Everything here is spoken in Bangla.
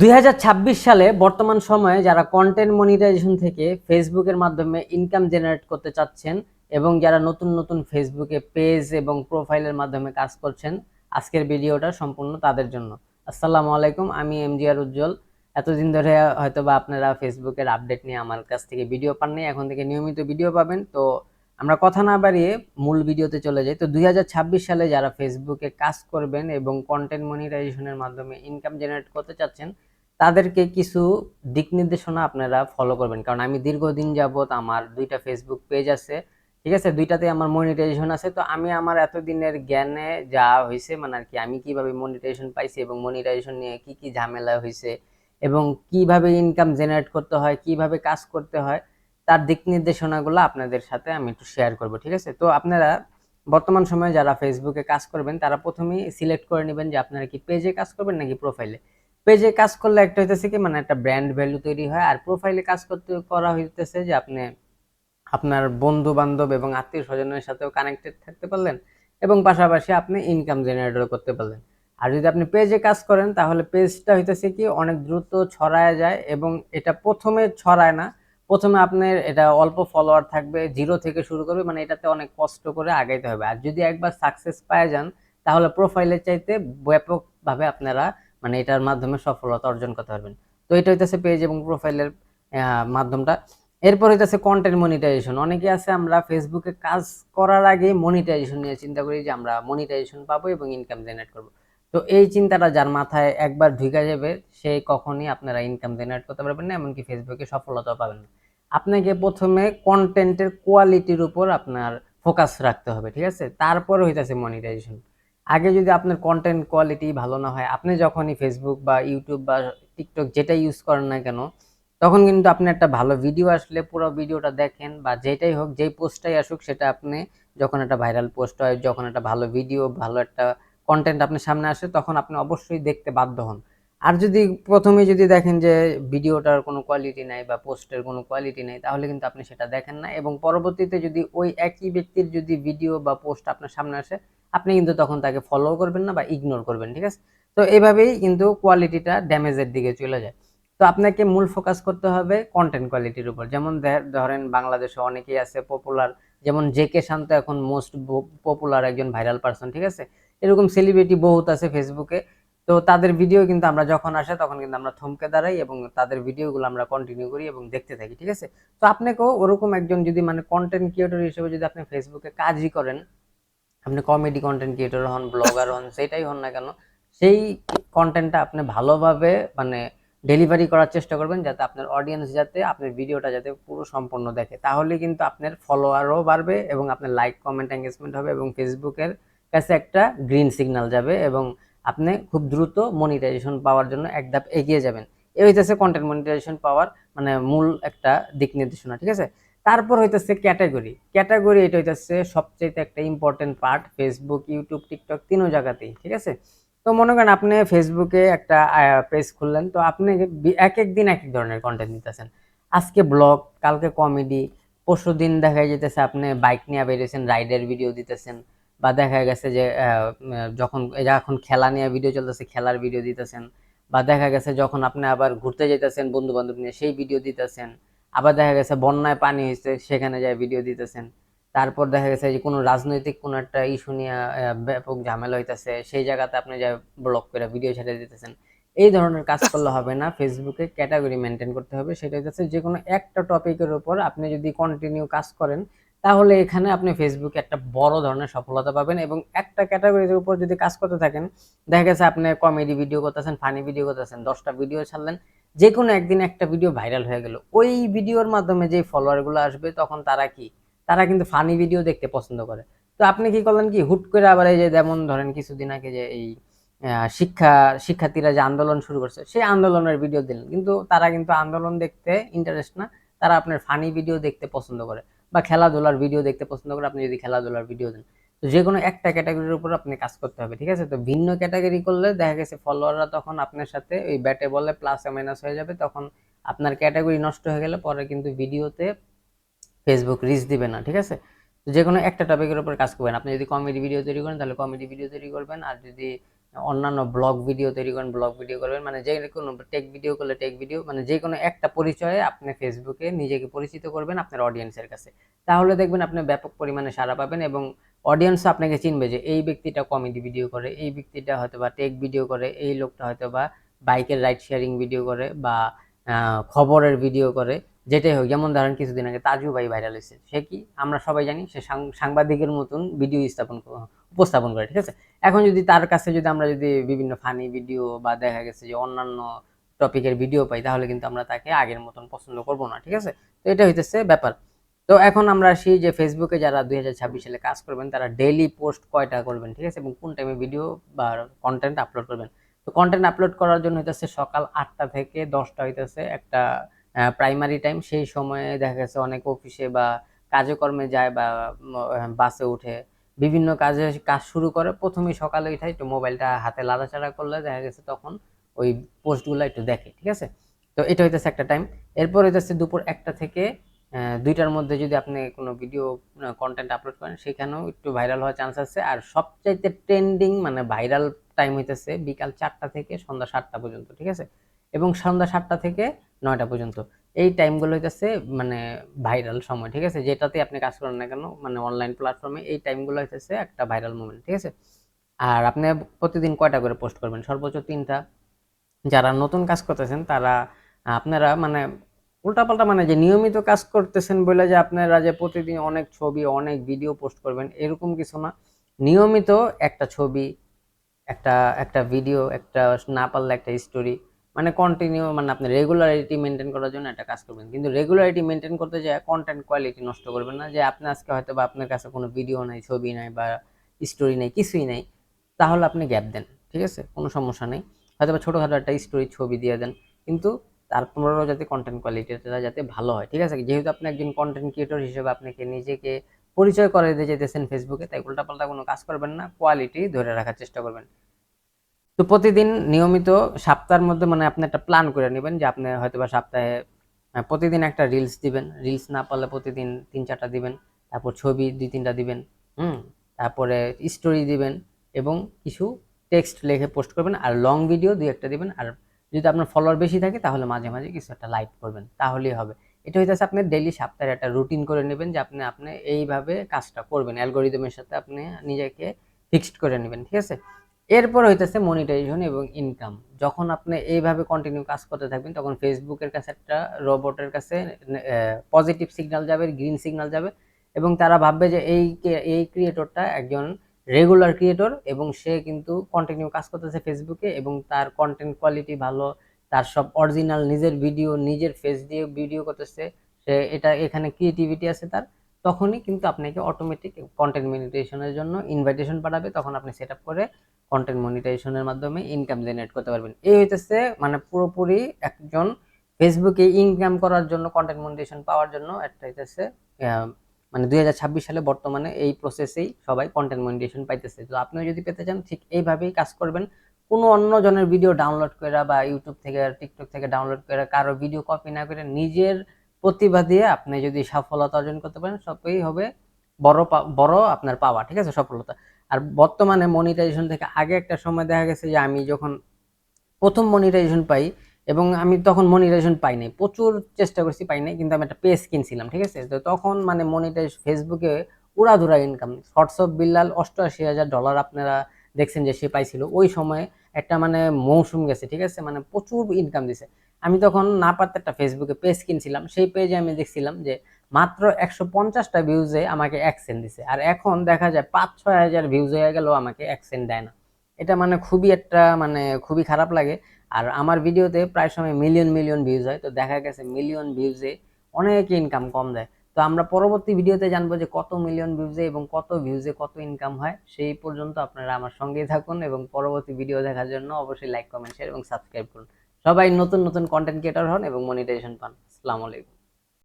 2026 সালে বর্তমান সময়ে যারা কন্টেন্ট মনিটাইজেশন থেকে ফেসবুকের মাধ্যমে ইনকাম জেনারেট করতে চাচ্ছেন এবং যারা নতুন নতুন ফেসবুকে পেজ এবং প্রোফাইলের মাধ্যমে কাজ করছেন, আজকের ভিডিওটা সম্পূর্ণ তাদের জন্য। আসসালামু আলাইকুম, আমি এমজিআর উজ্জ্বল। এতদিন ধরে হয়তোবা আপনারা ফেসবুকের আপডেট নিয়ে আমার কাছ থেকে ভিডিও পাননি, এখন থেকে নিয়মিত ভিডিও পাবেন। তো আমরা কথা না বাড়িয়ে মূল ভিডিওতে চলে যাই। তো 2026 সালে যারা ফেসবুকে কাজ করবেন এবং কন্টেন্ট মনিটাইজেশনের মাধ্যমে ইনকাম জেনারেট করতে চাচ্ছেন, তাদেরকে কিছু দিক নির্দেশনা আপনারা ফলো করবেন। কারণ আমি দীর্ঘদিন যাবত আমার দুইটা ফেসবুক পেজ আছে, ঠিক আছে, দুইটাতে আমার মনিটাইজেশন আছে। তো আমি আমার এতদিনের জ্ঞানে যা হয়েছে, মানে আর কি, আমি কিভাবে মনিটাইজেশন পাইছি এবং মনিটাইজেশন নিয়ে কি কি ঝামেলা হয়েছে এবং কিভাবে ইনকাম জেনারেট করতে হয়, কিভাবে কাজ করতে হয়, তার দিক নির্দেশনাগুলো আপনাদের সাথে আমি একটু শেয়ার করব, ঠিক আছে। তো আপনারা বর্তমান সময়ে যারা ফেসবুকে কাজ করবেন, তারা প্রথমেই সিলেক্ট করে নেবেন যে আপনারা কি পেজে কাজ করবেন নাকি প্রোফাইলে। পেজে কাজ করলে একটা হইতেছে কি, মানে একটা ব্র্যান্ড ভ্যালু তৈরি হয়। আর প্রোফাইলে কাজ করতে করা হইতেছে যে আপনি আপনার বন্ধু বান্ধব এবং আত্মীয় স্বজনের সাথেও কানেক্টেড থাকতে পারলেন এবং পাশাপাশি আপনি ইনকাম জেনারেটও করতে পারলেন। আর যদি আপনি পেজে কাজ করেন, তাহলে পেজটা হইতেছে কি অনেক দ্রুত ছড়ায় যায় এবং এটা প্রথমে ছড়ায় না। প্রথমে আপনার এটা অল্প ফলোয়ার থাকবে, জিরো থেকে শুরু করবে, মানে এটাতে অনেক কষ্ট করে আগাইতে হবে। আর যদি একবার সাকসেস পায় যান, তাহলে প্রোফাইলের চাইতে ব্যাপকভাবে আপনারা, মানে এটার মাধ্যমে সফলতা অর্জন করতে পারবেন। তো এটা হইতেছে পেজ এবং প্রোফাইলের মাধ্যমটা। এরপর হইতেছে কন্টেন্ট মনিটাইজেশন। অনেকে আছে আমরা ফেসবুকে কাজ করার আগে মনিটাইজেশন নিয়ে চিন্তা করি যে আমরা মনিটাইজেশন পাবো এবং ইনকাম জেনারেট করবো। তো এই চিন্তাটা যার মাথায় একবার ঢুকে যাবে, সে কখনই আপনারা ইনকাম জেনারেট করতে পারবেন না, এমনকি ফেসবুকে সফলতাও পাবেন না। আপনাকে প্রথমে কন্টেন্টের কোয়ালিটির উপর আপনার ফোকাস রাখতে হবে, ঠিক আছে, তারপরে হইতেছে মনিটাইজেশন। আগে যদি আপনার কন্টেন্ট কোয়ালিটি ভালো না হয়, আপনি যখনই ফেসবুক বা ইউটিউব বা টিকটক যেটা ইউজ করেন না কেন, তখন কিন্তু আপনি একটা ভালো ভিডিও আসলে পুরো ভিডিওটা দেখেন, বা যেটাই হোক, যেই পোস্টটাই আসুক, সেটা আপনি যখন একটা ভাইরাল পোস্ট হয়, যখন একটা ভালো ভিডিও, ভালো একটা কন্টেন্ট আপনার সামনে আসে, তখন আপনি অবশ্যই দেখতে বাধ্য হন। আর যদি প্রথমে যদি দেখেন যে ভিডিওটার কোনো কোয়ালিটি নাই বা পোস্টের কোনো কোয়ালিটি নেই, তাহলে কিন্তু আপনি সেটা দেখেন না এবং পরবর্তীতে যদি ওই একই ব্যক্তির যদি ভিডিও বা পোস্ট আপনার সামনে আসে, আপনি কিন্তু তখন তাকে ফলো করবেন না বা ইগনোর করবেন, ঠিক আছে। তো এভাবেই কিন্তু কোয়ালিটিটা ড্যামেজের দিকে চলে যায়। তো আপনাকে মূল ফোকাস করতে হবে কন্টেন্ট কোয়ালিটির উপর। যেমন ধরেন বাংলাদেশে অনেকেই আছে পপুলার, যেমন জেকে শান্ত এখন মোস্ট পপুলার একজন ভাইরাল পারসন, ঠিক আছে। এরকম সেলিব্রিটি বহুত আছে ফেসবুকে। তো তাদের ভিডিও কিন্তু আমরা যখন আসে তখন কিন্তু আমরা থমকে দাঁড়াই এবং তাদের ভিডিওগুলো আমরা কন্টিনিউ করি এবং দেখতে থাকি, ঠিক আছে। তো আপনাকেও ওরকম একজন যদি, মানে কন্টেন্ট ক্রিয়েটর হিসেবে যদি আপনি ফেসবুকে কাজই করেন, আপনি কমেডি কন্টেন্ট ক্রিয়েটর হন, ব্লগার হন, সেটাই হন না কেন, সেই কন্টেন্টটা আপনি ভালোভাবে, মানে ডেলিভারি করার চেষ্টা করবেন, যাতে আপনার অডিয়েন্স, যাতে আপনার ভিডিওটা যাতে পুরো সম্পূর্ণ দেখে। তাহলে কিন্তু আপনার ফলোয়ারও বাড়বে এবং আপনার লাইক কমেন্ট এঙ্গেজমেন্ট হবে এবং ফেসবুকের কাছে একটা গ্রিন সিগন্যাল যাবে এবং আপনি খুব দ্রুত মনিটাইজেশন পাওয়ার জন্য এক ধাপ এগিয়ে যাবেন। এই হইতেছে কন্টেন্ট মনিটাইজেশন পাওয়ার মানে মূল একটা দিক নির্দেশনা, ঠিক আছে। তারপর হইতেছে ক্যাটাগরি। ক্যাটাগরি এটা হইতেছে সবচেয়ে একটা important part Facebook, YouTube, TikTok তিনো জায়গাতেই, ঠিক আছে। তো মনে করেন আপনি ফেসবুকে একটা পেজ খুললেন, তো আপনি এক এক দিন এক এক ধরনের কন্টেন্ট দিতেছেন। আজকে ব্লগ, কালকে কমেডি, পরশু দিন দেখা যেতেছে আপনি বাইক নিয়ে বেরিয়েছেন, রাইডের ভিডিও দিতেছেন, বা দেখা গেছে যে যখন খেলা নিয়ে ভিডিও চলতেছে, খেলার ভিডিও দিতেছেন, বা দেখা গেছে যখন আপনি আবার ঘুরতে যেতেছেন বন্ধু বান্ধব নিয়ে, সেই ভিডিও দিতেছেন। আবার দেখা গেছে বন্যায় পানি হয়েছে, সেখানে যায় ভিডিও দিতেছেন। তারপর দেখা গেছে যে কোনো রাজনৈতিক কোনো একটা ইস্যু নিয়ে ব্যাপক ঝামেলা হইতেছে, সেই জায়গাতে আপনি যা ব্লক করে ভিডিও ছেড়ে দিতেছেন। এই ধরনের কাজ করলে হবে না, ফেসবুকে ক্যাটাগরি মেনটেন করতে হবে। সেটা হচ্ছে যে কোনো একটা টপিকের উপর আপনি যদি কন্টিনিউ কাজ করেন, তাহলে এখানে আপনি ফেসবুকে একটা বড় ধরনের সফলতা পাবেন। এবং একটা ক্যাটাগরির উপর যদি কাজ করতে থাকেন, দেখা গেছে আপনি কমেডি ভিডিও করতেছেন, ফানি ভিডিও করতেছেন, 10টা ভিডিও ছাড়লেন, যে কোনো একদিন একটা ভিডিও ভাইরাল হয়ে গেল, ওই ভিডিওর মাধ্যমে যে ফলোয়ার গুলো আসবে, তখন তারা কি, তারা কিন্তু ফানি ভিডিও দেখতে পছন্দ করে। তো আপনি কি করলেন কি, হুট করে আবার এই যে যেমন ধরেন কিছুদিন আগে যে এই শিক্ষার্থীরা যে আন্দোলন শুরু করছে, সেই আন্দোলনের ভিডিও দিলেন, কিন্তু তারা কিন্তু আন্দোলন দেখতে ইন্টারেস্ট না, তারা আপনার ফানি ভিডিও দেখতে পছন্দ করে বা খেলাধুলার ভিডিও দেখতে পছন্দ করে। আপনি যদি খেলাধুলার ভিডিও দেন, তো যে কোনো একটা ক্যাটাগরির উপর আপনি কাজ করতে হবে, ঠিক আছে। তো ভিন্ন ক্যাটাগরি করলে দেখা গেছে ফলোয়াররা তখন আপনার সাথে ওই ব্যাটে বলে প্লাস মাইনাস হয়ে যাবে, তখন আপনার ক্যাটাগরি নষ্ট হয়ে গেলে পরে কিন্তু ভিডিওতে ফেসবুক রিচ দিবে না, ঠিক আছে। তো যে কোনো একটা টপিকের উপর কাজ করবেন। আপনি যদি কমেডি ভিডিও তৈরি করেন, তাহলে কমেডি ভিডিও তৈরি করবেন। আর যদি অন্যান্য ব্লগ ভিডিও তৈরি করেন, ব্লগ ভিডিও করবেন, মানে যে কোনো টেক ভিডিও করলে টেক ভিডিও, মানে যে কোনো একটা পরিচয়ে আপনি ফেসবুকে নিজেকে পরিচিত করবেন আপনার অডিয়েন্সের কাছে। তাহলে দেখবেন আপনি ব্যাপক পরিমাণে সাড়া পাবেন এবং অডিয়েন্স আপনাকে চিনবে যে এই ব্যক্তিটা কমেডি ভিডিও করে, এই ব্যক্তিটা হয়তো বা টেক ভিডিও করে, এই লোকটা হয়তো বা বাইকের রাইড শেয়ারিং ভিডিও করে বা খবরের ভিডিও করে, যেটাই হোক। যেমন ধরেন কিছুদিন আগে তাজু ভাই ভাইরাল হয়েছে, সে কি আমরা সবাই জানি সে সাংবাদিকের মতন ভিডিও উপস্থাপন করে, ঠিক আছে। এখন যদি তার কাছে যদি আমরা যদি বিভিন্ন ফানি ভিডিও বা দেখা গেছে যে অন্যান্য টপিকের ভিডিও পাই, তাহলে কিন্তু আমরা তাকে আগের মতন পছন্দ করব না, ঠিক আছে। তো এটা হইতেছে ব্যাপার। তো এখন আমরা আসি যে ফেসবুকে যারা 2026 সালে কাজ করবেন তারা ডেইলি পোস্ট কয়টা করবেন, ঠিক আছে, এবং কোন টাইমে ভিডিও বা কন্টেন্ট আপলোড করবেন। তো কন্টেন্ট আপলোড করার জন্য হইতেছে সকাল 8টা থেকে 10টা হইতেছে একটা প্রাইমারি টাইম। সেই সময়ে দেখা গেছে অনেক অফিসে বা কাজে কর্মে যায় বা বাসে উঠে বিভিন্ন কাজ শুরু করে, প্রথমেই সকালে উঠে একটু মোবাইলটা হাতে লাড়াচাড়া করলে দেখা গেছে তখন ওই পোস্টগুলো একটু দেখে, ঠিক আছে। তো এটা হইতেছে একটা টাইম। এরপর হইতেছে দুপুর 1টা থেকে 2টার মধ্যে যদি আপনি কোনো ভিডিও কন্টেন্ট আপলোড করেন, সেখানেও একটু ভাইরাল হওয়ার চান্স আছে। আর সবচাইতে ট্রেন্ডিং মানে ভাইরাল টাইম হইতেছে বিকাল 4টা থেকে সন্ধ্যা 7টা পর্যন্ত, ঠিক আছে, এবং সন্ধ্যা 7টা থেকে 9টা পর্যন্ত। এই টাইমগুলো হইতেছে মানে ভাইরাল সময়, ঠিক আছে, যেটাতে আপনি কাজ করেন না কেন, মানে অনলাইন প্ল্যাটফর্মে এই টাইমগুলো হইতেছে একটা ভাইরাল মোমেন্ট, ঠিক আছে। আর আপনি প্রতিদিন কয়টা করে পোস্ট করবেন? সর্বোচ্চ 3টা। যারা নতুন কাজ করতেছেন তারা আপনারা মানে উল্টাপাল্টা মানে যে নিয়মিত কাজ করতেছেন বলে যে আপনারা যে প্রতিদিন অনেক ছবি অনেক ভিডিও পোস্ট করবেন এরকম কিছু না। নিয়মিত একটা ছবি, একটা একটা ভিডিও, একটা না পারলে একটা স্টোরি, মানে কন্টিনিউ, মানে আপনি রেগুলারিটি মেনটেন করার জন্য একটা কাজ করবেন। কিন্তু রেগুলারিটি মেনটেন করতে যায় কন্টেন্ট কোয়ালিটি নষ্ট করবেন না। যে আপনি আজকে হয়তো বা আপনার কাছে কোনো ভিডিও নাই, ছবি নাই বা স্টোরি নাই, কিছুই নাই, তাহলে আপনি গ্যাপ দেন, ঠিক আছে, কোনো সমস্যা নেই। হয়তো বা ছোটোখাটো একটা স্টোরি ছবি দিয়ে দেন, কিন্তু তারপরেও যাতে কন্টেন্ট কোয়ালিটিটা যাতে ভালো হয়, ঠিক আছে। যেহেতু আপনি একজন কন্টেন্ট ক্রিয়েটর হিসেবে আপনাকে নিজেকে পরিচয় করে দিয়ে যেতেছেন ফেসবুকে, তাই উল্টাপাল্টা কোনো কাজ করবেন না, কোয়ালিটি ধরে রাখার চেষ্টা করবেন। তো প্রতিদিন নিয়মিত সপ্তাহের মধ্যে মানে আপনি একটা প্ল্যান করে নেবেন যে আপনি হয়তোবা সপ্তাহে প্রতিদিন একটা রিলস দিবেন। রিলস না পারলে প্রতিদিন 3-4টা দিবেন। তারপর ছবি 2-3টা দিবেন। হুম? তারপরে স্টোরি দিবেন এবং কিছু টেক্সট লিখে পোস্ট করবেন। আর লং ভিডিও 2-1টা দিবেন। আর যদি আপনার ফলোয়ার বেশি থাকে তাহলে মাঝে, মাঝে কিছু একটা লাইভ করবেন। তাহলেই হবে। এটা হইতেছে আপনার ডেইলি সপ্তাহের একটা রুটিন করে নেবেন যে আপনি আপনি এইভাবে কাজটা করবেন। অ্যালগরিদমের সাথে আপনি নিজেকে ফিক্সড করে নেবেন। ঠিক আছে? এরপর হইতেছে মনিটাইজেশন এবং ইনকাম। যখন আপনি এইভাবে কন্টিনিউ কাজ করতে থাকবেন তখন ফেসবুকের কাছে একটা রোবটের কাছে পজিটিভ সিগন্যাল যাবে, গ্রিন সিগন্যাল যাবে এবং তারা ভাববে যে এই ক্রিয়েটরটা একজন রেগুলার ক্রিয়েটর এবং সে কিন্তু কন্টিনিউ কাজ করতেছে ফেসবুকে এবং তার কন্টেন্ট কোয়ালিটি ভালো, তার সব অরিজিনাল নিজের ভিডিও, নিজের ফেস দিয়ে ভিডিও করতেছে, সে এটা এখানে ক্রিয়েটিভিটি আছে তার। তখনই কিন্তু আপনাকে অটোমেটিক কন্টেন্ট মনিটাইজেশনের জন্য ইনভাইটেশন পাঠাবে, তখন আপনি সেট আপ করে কন্টেন্ট মনিটাইজেশনের মাধ্যমে ইনকাম জেনারেট করতে পারবেন। এই হইতেছে মানে পুরোপুরি একজন ফেসবুকে ইনকাম করার জন্য, কন্টেন্ট মনিটাইজেশন পাওয়ার জন্য একটা হইতেছে মানে 2026 সালে বর্তমানে এই প্রসেসেই সবাই কন্টেন্ট মনিটাইজেশন পাইতেছে। তো আপনিও যদি পেতে চান ঠিক এইভাবেই কাজ করবেন। কোনো অন্য জনের ভিডিও ডাউনলোড করে বা ইউটিউব থেকে টিকটক থেকে ডাউনলোড করে কারো ভিডিও কপি না করে নিজের প্রতিভা দিয়ে আপনি যদি সফলতা অর্জন করতে পারেন, সবই হবে বড় আপনার পাওয়া, ঠিক আছে, সফলতা। আর বর্তমানে মনিটাইজেশন থেকে আগে একটা সময় দেখা গেছে যে আমি যখন প্রথম মনিটাইজেশন পাই এবং আমি তখন মনিটাইজেশন পাই নাই, প্রচুর চেষ্টা করছি, পাই নাই, কিন্তু আমি একটা পেজ কিনছিলাম, ঠিক আছে। তো তখন মানে মনিটাইজ ফেসবুকে উড়াধুরা ইনকাম, শর্টস অফ বিল্লাল $88,000 আপনারা দেখছেন যে সে পাইছিল ওই সময়ে। একটা মানে মৌসুম গেছে, ঠিক আছে, মানে প্রচুর ইনকাম দিছে। আমি তখন না পারতে একটা ফেসবুকে পেজ কিনছিলাম, সেই পেজে আমি দেখছিলাম যে মাত্র 150টা ভিউজে আমাকে 1 সেন্ট দিছে। আর এখন দেখা যায় 5-6 হাজার ভিউজ হয়ে গেলেও আমাকে 1 সেন্ট দেয় না। এটা মানে খুবই একটা মানে খুবই খারাপ লাগে। আর আমার ভিডিওতে প্রায় সময় মিলিয়ন মিলিয়ন ভিউজ হয়, তো দেখা গেছে মিলিয়ন ভিউজে অনেক ইনকাম কম দেয়। তো আমরা পরবর্তী ভিডিওতে জানবো যে কত মিলিয়ন ভিউজে এবং কত ভিউজে কত ইনকাম হয়। সেই পর্যন্ত আপনারা আমার সঙ্গেই থাকুন এবং পরবর্তী ভিডিও দেখার জন্য অবশ্যই লাইক, কমেন্ট, শেয়ার এবং সাবস্ক্রাইব করুন। সবাই নতুন নতুন কন্টেন্ট ক্রিয়েটর হন এবং মনিটাইজেশন পান। আসসালামু আলাইকুম।